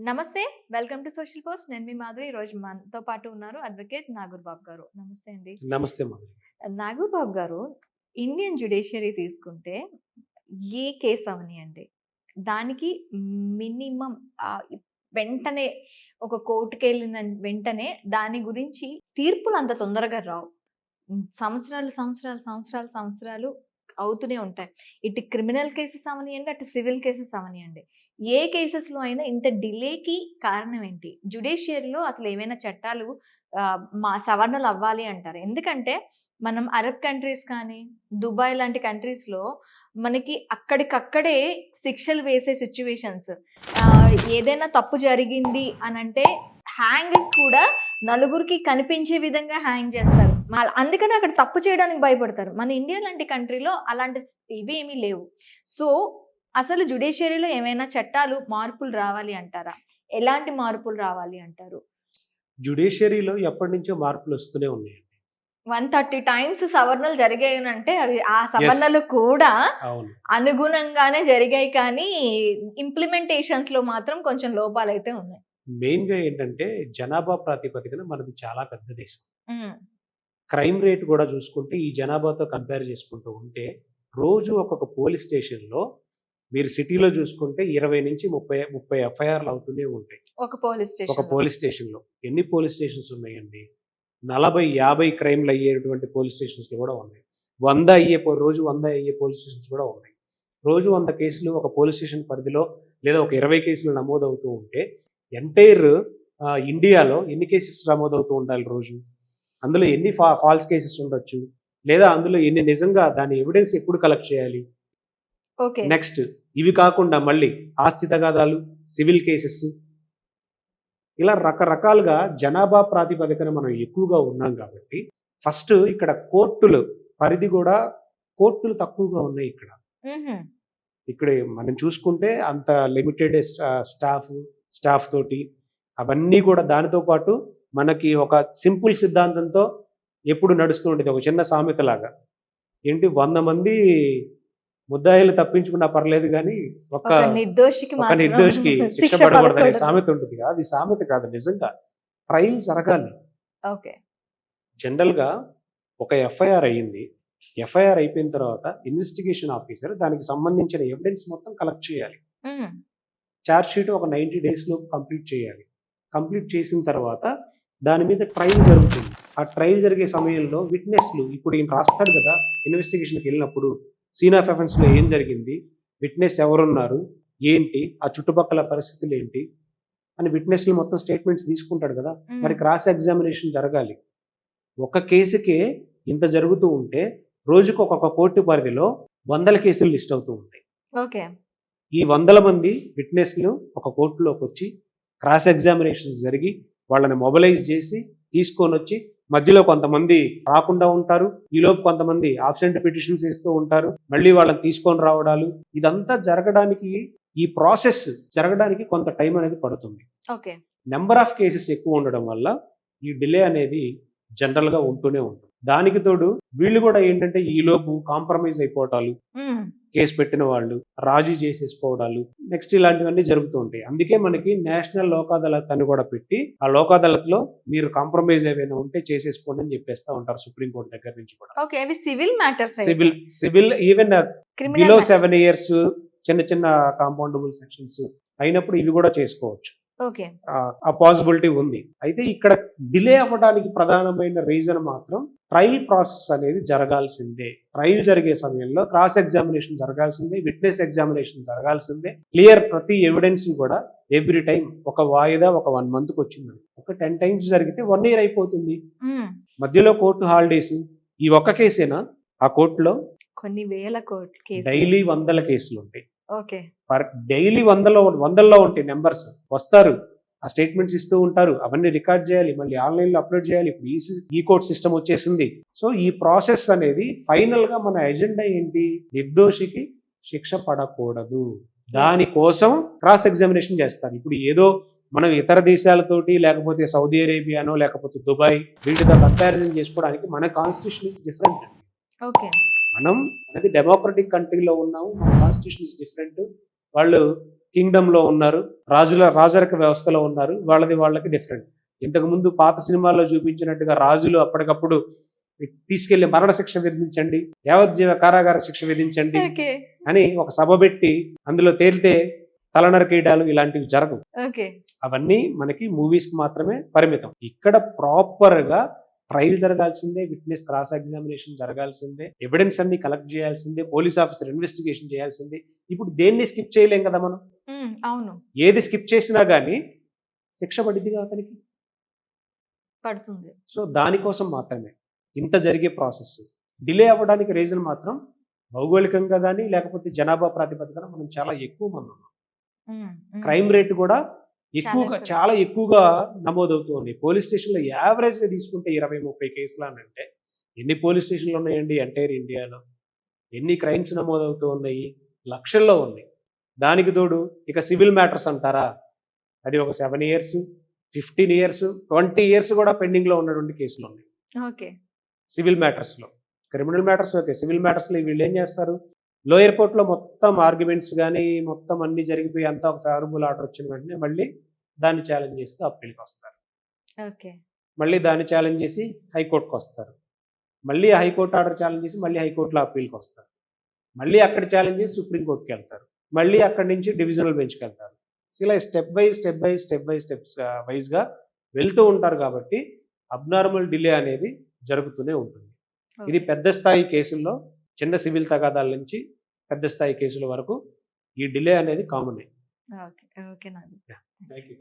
నమస్తే. Welcome to social post. నేను మీ మాధురి. ఈరోజు మనతో పాటు ఉన్నారు అడ్వకేట్ నాగూర్ బాబు గారు. నమస్తే అండి. నమస్తే మాధురి. నాగూర్ బాబు గారు, ఇండియన్ జ్యుడిషియరీ తీసుకుంటే ఏ కేస్ అవనియండి, దానికి మినిమమ్ వెంటనే ఒక కోర్టుకెళ్ళిన వెంటనే దాని గురించి తీర్పులు అంత తొందరగా రావు. సంవత్సరాలు అవుతూనే ఉంటాయి. ఇటు క్రిమినల్ కేసెస్ అవనియండి, అటు సివిల్ కేసెస్ అవనియండి. ఏ కేసెస్‌లో అయినా ఇంత డిలేకి కారణం ఏంటి? జ్యుడిషియరీలో అసలు ఏమైనా చట్టాలు సవరణలు అవ్వాలి అంటారా? ఎందుకంటే మనం అరబ్ కంట్రీస్ కానీ, దుబాయ్ లాంటి కంట్రీస్‌లో మనకి అక్కడికక్కడే శిక్షలు వేసే సిట్యుయేషన్స్. ఏదైనా తప్పు జరిగింది అనంటే హ్యాంగింగ్ కూడా నలుగురికి కనిపించే విధంగా హ్యాంగ్ చేస్తారు. అందుకని అక్కడ తప్పు చేయడానికి భయపడతారు. మన ఇండియా లాంటి కంట్రీలో అలాంటి ఇవి ఏమీ లేవు. సో, అసలు జ్యుడిషియరీలో ఏమైనా చట్టాలు మార్పులు రావాలి అంటారా? ఎలాంటి మార్పులు రావాలి అంటారు? జ్యుడిషియరీలో ఎప్పటినుంచో మార్పులు వస్తూనే ఉన్నాయండి. 130 టైమ్స్ సవరణలు జరిగాయనంటే అవి ఆ సవరణలు కూడా అవును. అనుగుణంగానే జరిగాయి, కానీ ఇంప్లిమెంటేషన్స్‌లో మాత్రం కొంచెం లోపాలైతే ఉన్నాయి. మెయిన్‌గా ఏంటంటే జనాభా ప్రాతిపదికన మనది చాలా పెద్ద దేశం. హ్మ్. క్రైమ్ రేట్ కూడా చూసుకుంటే ఈ జనాభాతో కంపేర్ చేసుకుంటూ ఉంటే రోజు ఒక్కొక్క పోలీస్ స్టేషన్‌లో మీరు సిటీలో చూసుకుంటే 20-30 ఎఫ్ఐఆర్‌లు అవుతూనే ఉంటాయి. ఒక పోలీస్ ఒక స్టేషన్. పోలీస్ స్టేషన్‌లో. ఎన్ని పోలీస్ స్టేషన్స్ ఉన్నాయండి? 40-50 క్రైమ్‌లు అయ్యేటువంటి పోలీస్ స్టేషన్స్‌లు కూడా ఉన్నాయి. 100 అయ్యే పోలీస్ స్టేషన్స్ కూడా ఉన్నాయి. రోజు 100 కేసులు ఒక పోలీస్ స్టేషన్ పరిధిలో లేదా ఒక 20 కేసులు నమోదవుతూ ఉంటే ఎంటైర్ ఇండియాలో ఎన్ని కేసెస్ నమోదవుతూ ఉండాలి రోజు? అందులో ఎన్ని ఫాల్స్ కేసెస్ ఉండొచ్చు? లేదా అందులో ఎన్ని నిజంగా దాని ఎవిడెన్స్ ఎప్పుడు కలెక్ట్ చేయాలి? ఓకే. నెక్స్ట్ ఇవి కాకుండా మళ్ళీ ఆస్తి తగాదాలు, సివిల్ కేసెస్, ఇలా రకరకాలుగా జనాభా ప్రాతిపదికన మనం ఎక్కువగా ఉన్నాం కాబట్టి ఫస్ట్ ఇక్కడ కోర్టులు పరిధి కూడా కోర్టులు తక్కువగా ఉన్నాయి ఇక్కడ. హుహు. ఇక్కడ మనం చూసుకుంటే అంత లిమిటెడ్ స్టాఫ్ తోటి అవన్నీ కూడా దానితో పాటు మనకి ఒక సింపుల్ సిద్ధాంతంతో ఎప్పుడు నడుస్తూ ఉండేది ఒక చిన్న సామెతలాగా. ఏంటి 100 మంది ముద్దాయిలు తప్పించుకున్నా పర్లేదు కానీ ఒక నిర్దోషికి శిక్ష పడకూడదనే సామెత ఉంటుంది. అది సామెత కాదు, నిజంగా ట్రయల్ జరగాలి. ఓకే. జనరల్గా ఒక ఎఫ్ఐఆర్ అయ్యింది. ఎఫ్ఐఆర్ అయిపోయిన తర్వాత ఇన్వెస్టిగేషన్ ఆఫీసర్ దానికి సంబంధించిన ఎవిడెన్స్ మొత్తం కలెక్ట్ చేయాలి. ఛార్జ్ షీట్ ఒక 90 డేస్లో కంప్లీట్ చేయాలి. కంప్లీట్ చేసిన తర్వాత దాని మీద ట్రయల్ జరుగుతుంది. ఆ ట్రయల్ జరిగే సమయంలో విట్నెస్లు ఇప్పుడు ఈయన రాస్తాడు కదా, ఇన్వెస్టిగేషన్కి వెళ్ళినప్పుడు సీన్ ఆఫ్ ఎఫెన్స్లో ఏం జరిగింది, విట్నెస్ ఎవరున్నారు, ఏంటి, ఆ చుట్టుపక్కల పరిస్థితులు ఏంటి అని విట్నెస్లు మొత్తం స్టేట్మెంట్స్ తీసుకుంటాడు కదా. మరి క్రాస్ ఎగ్జామినేషన్ జరగాలి. ఒక కేసుకే ఇంత జరుగుతూ ఉంటే రోజుకు ఒక్కొక్క కోర్టు పరిధిలో 100 కేసులు లిస్ట్ అవుతూ ఉంటాయి. ఓకే. ఈ 100 మంది విట్నెస్లు ఒక కోర్టులోకి వచ్చి క్రాస్ ఎగ్జామినేషన్స్ జరిగి వాళ్ళని మొబిలైజ్ చేసి తీసుకొని వచ్చి మధ్యలో కొంతమంది రాకుండా ఉంటారు. ఈలోపు కొంతమంది ఆబ్సెంట్ పిటిషన్స్ వేస్తూ ఉంటారు. మళ్ళీ వాళ్ళని తీసుకొని రావడాలు, ఇదంతా జరగడానికి ఈ ప్రాసెస్ జరగడానికి కొంత టైం అనేది పడుతుంది. ఓకే. నెంబర్ ఆఫ్ కేసెస్ ఎక్కువ ఉండడం వల్ల ఈ డిలే అనేది జనరల్గా ఉంటూనే ఉంటుంది. దానికి తోడు వీళ్ళు కూడా ఏంటంటే ఈలోపు కాంప్రమైజ్ అయిపోవటాలు, కేసు పెట్టిన వాళ్ళు రాజీ చేసేసుకోవడాలు, నెక్స్ట్ ఇలాంటివన్నీ జరుగుతూ ఉంటాయి. అందుకే మనకి నేషనల్ లోక్ అదాలత్ అని కూడా పెట్టి ఆ లోక్ అదాలత్లో మీరు కాంప్రమైజ్ ఏమైనా ఉంటే చేసేసుకోండి అని చెప్పేస్తా ఉంటారు సుప్రీంకోర్టు దగ్గర నుంచి కూడా. ఓకే. అవి civil matters. Civil even below 7 years చిన్న చిన్న కాంపౌండబుల్ సెక్షన్స్ అయినప్పుడు ఇవి కూడా చేసుకోవచ్చు. ఓకే. ఆ పాసిబిలిటీ ఉంది. అయితే ఇక్కడ డిలే అవ్వడానికి ప్రధానమైన రీజన్ మాత్రం ట్రయల్ ప్రాసెస్ అనేది జరగాల్సిందే. ట్రయల్ జరిగే సమయంలో క్రాస్ ఎగ్జామినేషన్ జరగాల్సిందే, విట్నెస్ ఎగ్జామినేషన్ జరగాల్సిందే. క్లియర్ ప్రతి ఎవిడెన్స్ కూడా ఎవ్రీ టైం ఒక వాయిదా ఒక 1 monthకి వచ్చింది. ఒక 10 times జరిగితే 1 year అయిపోతుంది. మధ్యలో కోర్టు హాలిడేస్. ఈ ఒక్క కేసేనా ఆ కోర్టులో కొన్ని వేల కేసులు, డైలీ 100 కేసులు ఉంటాయి. ఓకే. డైలీ 100లో ఉంటాయి నెంబర్స్. వస్తారు, ఆ స్టేట్మెంట్స్ ఇస్తూ ఉంటారు, అవన్నీ రికార్డ్ చేయాలి, మళ్ళీ ఆన్లైన్లో అప్లోడ్ చేయాలి. ఇప్పుడు ఈ కోర్ట్ సిస్టమ్ వచ్చేసింది. సో ఈ ప్రాసెస్ అనేది ఫైనల్ గా మన ఎజెండా ఏంటి, నిర్దోషికి శిక్ష పడకూడదు. దానికోసం క్రాస్ ఎగ్జామినేషన్ చేస్తారు. ఇప్పుడు ఏదో మనం ఇతర దేశాలతోటి లేకపోతే సౌదీ అరేబియానో లేకపోతే దుబాయ్ వీటితో కంపారిజన్ చేసుకోవడానికి మన కాన్స్టిట్యూషన్ ఇస్ డిఫరెంట్. ఓకే. మనం అనేది డెమోక్రటిక్ కంట్రీలో ఉన్నాము, మన కాన్స్టిట్యూషన్ ఇస్ డిఫరెంట్. వాళ్ళు కింగ్డమ్ లో ఉన్నారు, రాజరిక వ్యవస్థలో ఉన్నారు, వాళ్ళకి డిఫరెంట్. ఇంతకు ముందు పాత సినిమాల్లో చూపించినట్టుగా రాజులు అప్పటికప్పుడు తీసుకెళ్లి మరణశిక్ష విధించండి, యావజ్జీవ కారాగార శిక్ష విధించండి ఓకే. అని ఒక సభ పెట్టి అందులో తేలితే తల నరికేయడాలు ఇలాంటివి జరగవు. ఓకే. అవన్నీ మనకి మూవీస్ కి మాత్రమే పరిమితం. ఇక్కడ ప్రాపర్ గా ట్రయల్ జరగాల్సిందే, విట్నెస్ క్రాస్ ఎగ్జామినేషన్ జరగాల్సిందే, ఎవిడెన్స్ అన్ని కలెక్ట్ చేయాల్సిందే, పోలీస్ ఆఫీసర్ ఇన్వెస్టిగేషన్ చేయాల్సిందే. ఇప్పుడు దేన్ని స్కిప్ చేయలేం కదా మనం. అవును. ఏది స్కిప్ చేసినా గానీ శిక్ష పడిద్దిగా అతనికి. పడుతుంది. సో దానికోసం మాత్రమే ఇంత జరిగే ప్రాసెస్. డిలే అవ్వడానికి రీజన్ మాత్రం భౌగోళికంగా కానీ లేకపోతే జనాభా ప్రాతిపదికన మనం చాలా ఎక్కువ మంది ఉన్నాం. క్రైమ్ రేట్ కూడా చాలా ఎక్కువగా నమోదవుతూ ఉన్నాయి. పోలీస్ స్టేషన్లో యావరేజ్గా తీసుకుంటే 20-30 కేసులు అని అంటే ఎన్ని పోలీస్ స్టేషన్లు ఉన్నాయండి ఎంటైర్ ఇండియాలో? ఎన్ని క్రైమ్స్ నమోదవుతూ ఉన్నాయి? లక్షల్లో ఉన్నాయి. దానికి తోడు ఇక సివిల్ మ్యాటర్స్ అంటారా, అది ఒక 7 years, 15 years, 20 years కూడా పెండింగ్లో ఉన్నటువంటి కేసులు ఉన్నాయి. ఓకే. సివిల్ మ్యాటర్స్లో. క్రిమినల్ మ్యాటర్స్ ఓకే, సివిల్ మ్యాటర్స్లో వీళ్ళు ఏం చేస్తారు, లోయర్ కోర్టులో మొత్తం ఆర్గ్యుమెంట్స్ కానీ మొత్తం అన్ని జరిగిపోయి అంతా ఒక ఫేవరబుల్ ఆర్డర్ వచ్చిన వెంటనే మళ్ళీ దాన్ని ఛాలెంజ్ చేస్తూ అప్పీల్కి వస్తారు. ఓకే. మళ్ళీ దాన్ని ఛాలెంజ్ చేసి హైకోర్టుకు వస్తారు. మళ్ళీ హైకోర్టు ఆర్డర్ ఛాలెంజ్ చేసి మళ్ళీ హైకోర్టులో అప్పీల్కి వస్తారు. మళ్ళీ అక్కడ ఛాలెంజ్ చేసి సుప్రీంకోర్టుకి వెళ్తారు. మళ్ళీ అక్కడి నుంచి డివిజనల్ బెంచ్కి వెళ్తారు. ఇలా స్టెప్ బై స్టెప్స్ వైజ్గా వెళ్తూ ఉంటారు. కాబట్టి అబ్నార్మల్ డిలే అనేది జరుగుతూనే ఉంటుంది. ఇది పెద్ద స్థాయి కేసుల్లో, చిన్న సివిల్ తగాదాల నుంచి పెద్ద స్థాయి కేసుల వరకు ఈ డిలే అనేది common. Okay. Okay. Thank you.